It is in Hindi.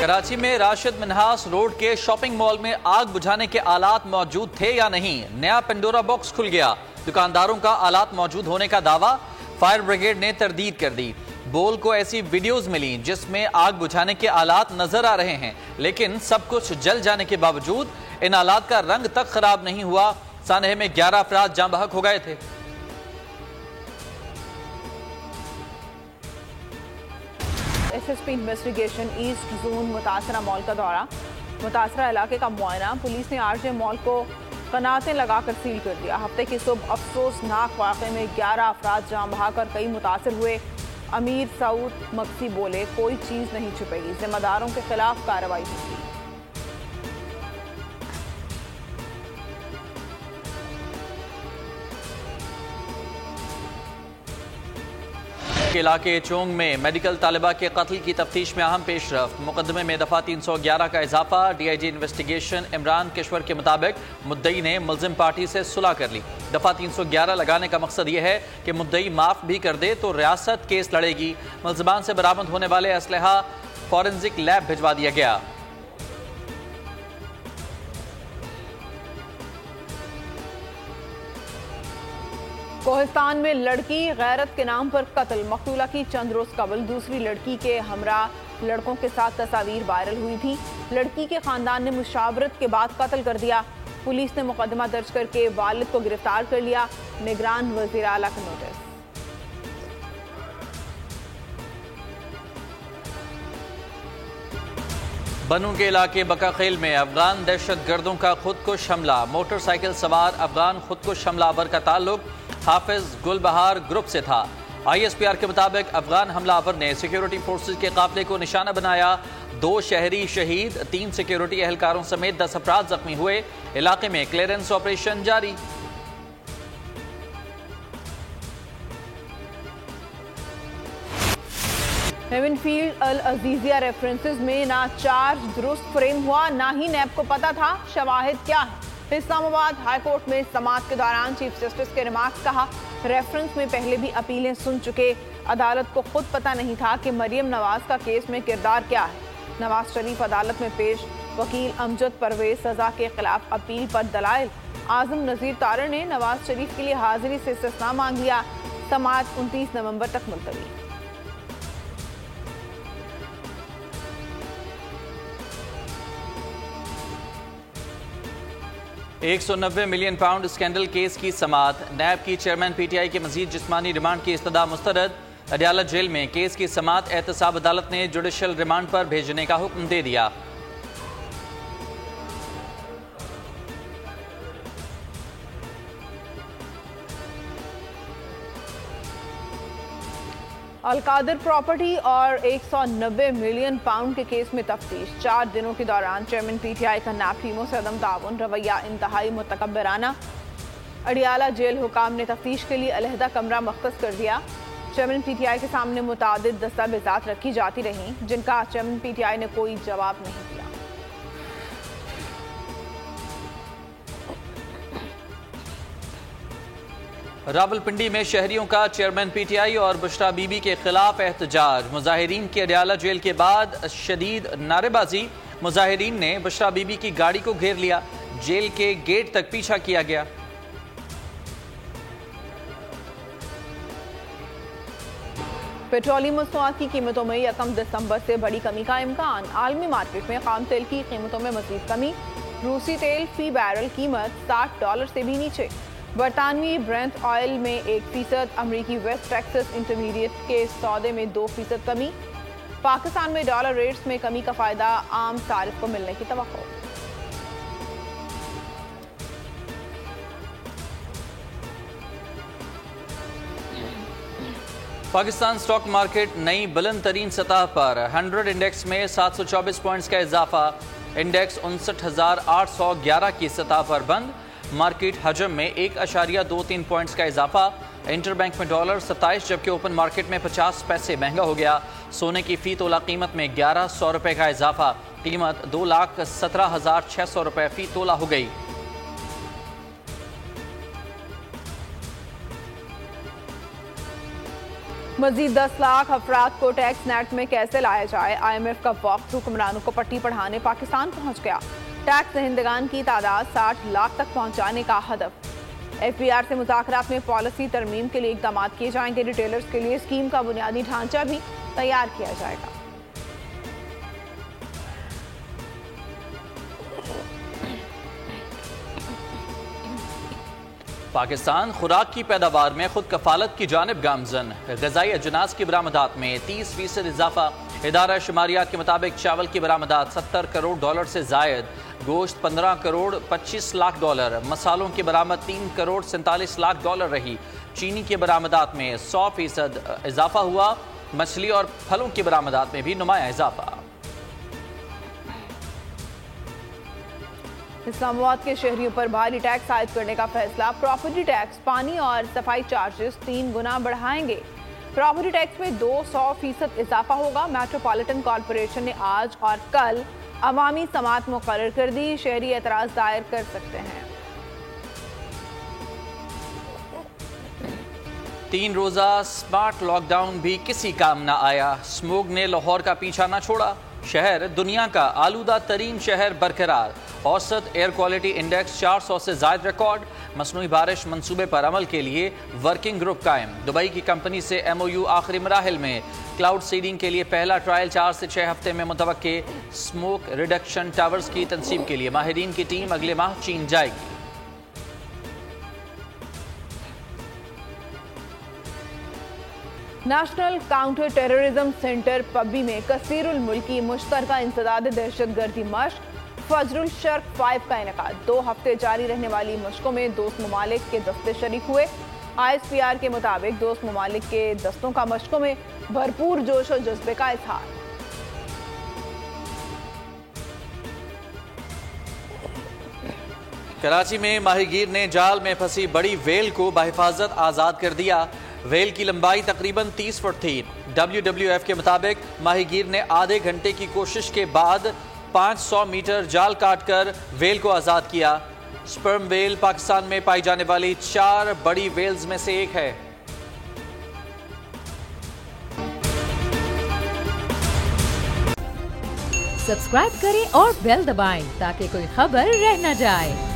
कराची में राशिद मिन्हास रोड के शॉपिंग मॉल में आग बुझाने के आलात मौजूद थे या नहीं, नया पेंडोरा बॉक्स खुल गया। दुकानदारों का आलात मौजूद होने का दावा, फायर ब्रिगेड ने तरदीद कर दी। बोल को ऐसी वीडियोस मिली जिसमें आग बुझाने के आलात नजर आ रहे हैं, लेकिन सब कुछ जल जाने के बावजूद इन आलात का रंग तक खराब नहीं हुआ। सानहे में 11 अफराद जाँ बहक हो गए थे। एसएसपी इन्वेस्टिगेशन ईस्ट जोन मुतासरा मॉल का दौरा, मुतासरा इलाके का मुआयना। पुलिस ने आरजे मॉल को कनातें लगाकर सील कर दिया। हफ्ते की सुबह अफसोसनाक वाक़े में 11 अफराद जाम बहाकर कई मुतासर हुए। अमीर सऊद मक्सी बोले, कोई चीज़ नहीं छुपेगी, जिम्मेदारों के खिलाफ कार्रवाई होगी। के इलाके चोंग में मेडिकल तालिबा के कत्ल की तफ्तीश में अहम पेशरफ्त। मुकदमे में दफा 311 का इजाफा। डीआईजी इन्वेस्टिगेशन इमरान किश्वर के मुताबिक मुद्दई ने मुलजिम पार्टी से सुलह कर ली। दफा 311 लगाने का मकसद यह है कि मुद्दई माफ भी कर दे तो रियासत केस लड़ेगी। मुलजिमान से बरामद होने वाले असलहा फॉरेंसिक लैब भिजवा दिया गया। कोहिस्तान में लड़की गैरत के नाम पर कत्ल। मकतूला की चंद रोज कबल दूसरी लड़की के हमरा लड़कों के साथ तस्वीर वायरल हुई थी। लड़की के खानदान ने मुशावरत के बाद कत्ल कर दिया। पुलिस ने मुकदमा दर्ज करके वालिद को गिरफ्तार कर लिया। निगरान वज़ीर आला का नोटिस। बनू के इलाके बकाखेल में अफगान दहशतगर्दों का खुदकुश हमला। मोटरसाइकिल सवार अफगान खुदकुश हमलावर का ताल्लुक हाफिज गुलबहार ग्रुप से था। ISPR के मुताबिक अफगान हमलावर ने सिक्योरिटी फोर्सेज के काफिले को निशाना बनाया। 2 शहरी शहीद, 3 सिक्योरिटी एहलकारों समेत 10 अफराद जख्मी हुए। इलाके में क्लियरेंस ऑपरेशन जारी। हेवनफील्ड अल अजीजिया रेफरेंसेस में ना चार्ज दुरुस्त फ्रेम हुआ, ना ही नैब को पता था शवाहिद क्या है। इस्लामाबाद हाई कोर्ट में समाअत के दौरान चीफ जस्टिस के रिमार्क्स कहा, रेफरेंस में पहले भी अपीलें सुन चुके। अदालत को खुद पता नहीं था कि मरियम नवाज का केस में किरदार क्या है। नवाज शरीफ अदालत में पेश, वकील अमजद परवेज सजा के खिलाफ अपील पर दलाइल। आजम नजीर तारड़ ने नवाज शरीफ के लिए हाजिरी से इस्तिस्ना मांग लिया। समाअत 29 नवंबर तक मुलतवी। 190 मिलियन पाउंड स्कैंडल केस की समाअत। नैब की चेयरमैन PTI के मजीद जिस्मानी रिमांड की इस्तदा मुस्तरद। अडयाला जेल में केस की समाअत एहतसाब अदालत ने जुडिशल रिमांड पर भेजने का हुक्म दे दिया। अलकादिर प्रॉपर्टी और 190 मिलियन पाउंड के केस में तफ्तीश। 4 दिनों के दौरान चेयरमैन PTI का नैब टीमों से अदम ताउन, रवैया इंतहाई मुतकब्बिराना। अडियाला जेल हुकाम ने तफ्तीश के लिए अलहदा कमरा मख्तस कर दिया। चेयरमैन PTI के सामने मुतादिद दस्तावेजात रखी जाती रहीं, जिनका चेयरमैन PTI ने कोई जवाब नहीं दिया। रावलपिंडी में शहरियों का चेयरमैन PTI और बुशरा बीबी के खिलाफ एहतजाज। मुजाहिरीन की अडयाला जेल के बाद शदीद नारेबाजी। मुजाहिरीन ने बुशरा बीबी की गाड़ी को घेर लिया। जेल के गेट तक पीछा किया गया। पेट्रोलियम मसनूआत की कीमतों में 1 दिसंबर से बड़ी कमी का इम्कान। आलमी मार्केट में खाम तेल की कीमतों में मजीद कमी। रूसी तेल फी बैरल कीमत $60 से भी नीचे। बरतानवी ब्रेंट ऑयल में 1%, अमरीकी वेस्ट टेक्सास इंटरमीडिएट के सौदे में 2% कमी। पाकिस्तान में डॉलर रेट्स में कमी का फायदा आम सारिफ को मिलने की तवक्को। पाकिस्तान स्टॉक मार्केट नई बुलंद तरीन सतह पर। 100 इंडेक्स में 724 पॉइंट्स का इजाफा। इंडेक्स 59,811 की सतह पर बंद। मार्केट हजम में 1.23 पॉइंट्स का इजाफा। इंटरबैंक में डॉलर 27, जबकि ओपन मार्केट में 50 पैसे महंगा हो गया। सोने की फी तोला कीमत में 1100 रुपए का इजाफा। कीमत 2,17,600 रुपए फी तोला हो गई। मजीद 10 लाख अफराद को टैक्स नेट में कैसे लाया जाए, IMF का वॉक थ्रू हुक्मरानों को पट्टी पढ़ाने पाकिस्तान पहुंच गया। टैक्स दहिंदगान की तादाद 60 लाख तक पहुंचाने का हदफ। FBR से मुज़ाकरात में पॉलिसी तरमीम के लिए इकदाम किए जाएंगे। रिटेलर्स के लिए स्कीम का बुनियादी ढांचा भी तैयार किया जाएगा। पाकिस्तान खुराक की पैदावार में खुद कफालत की जानिब गामजन। ग़िज़ाई अजनास की बरामदात में 30% इजाफा। इदारा शुमारियात के मुताबिक चावल की बरामदात $70 करोड़ से जायद, गोश्त $15 करोड़ 25 लाख, मसालों की बरामद $3 करोड़ 47 लाख रही। चीनी की बरामदात में 100% इजाफा हुआ। मछली और फलों की बरामदात में भी नुमाया इजाफा। इस्लामाबाद के शहरियों पर भारी टैक्स आयद करने का फैसला। प्रॉपर्टी टैक्स, पानी और सफाई चार्जेस 3 गुना बढ़ाएंगे। प्रॉपर्टी टैक्स में 200% इजाफा होगा। मेट्रोपॉलिटन कॉरपोरेशन ने आज और कल अवामी समात मुकर्रर कर दी। शहरी एतराज दायर कर सकते हैं। 3 रोजा स्मार्ट लॉकडाउन भी किसी काम न आया। स्मोग ने लाहौर का पीछा न छोड़ा। शहर दुनिया का आलूदा तरीन शहर बरकरार। औसत एयर क्वालिटी इंडेक्स 400 से ज्यादा रिकॉर्ड। मसनूई बारिश मंसूबे पर अमल के लिए वर्किंग ग्रुप कायम। दुबई की कंपनी से MOU आखिरी मराहिल में। क्लाउड सीडिंग के लिए पहला ट्रायल 4 से 6 हफ्ते में मुतवक्के। स्मोक रिडक्शन टावर्स की तनसीब के लिए माहिरीन की टीम अगले माह चीन जाएगी। नेशनल काउंटर टेररिज्म सेंटर पब्बी में कसीरुल मुल्की मुश्तरका इंसदाद दहशतगर्दी मश्क फजरुल शर्क 5 का इनेकाद। 2 हफ्ते जारी रहने वाली मशकों में दोस्त ममालिक के दस्ते शरीक हुए। ISPR के मुताबिक दोस्त ममालिक के दस्तों का मशकों में भरपूर जोश और जज्बे का इजहार। कराची में माहीगीर ने जाल में फंसी बड़ी वेल को बहिफाजत आज़ाद कर दिया। वेल की लंबाई तकरीबन 30 फुट थी। WWF के मुताबिक माहीगीर ने आधे घंटे की कोशिश के बाद 500 मीटर जाल काटकर वेल को आज़ाद किया। स्पर्म वेल पाकिस्तान में पाई जाने वाली 4 बड़ी वेल्स में से एक है। सब्सक्राइब करें और बेल दबाएं ताकि कोई खबर रह न जाए।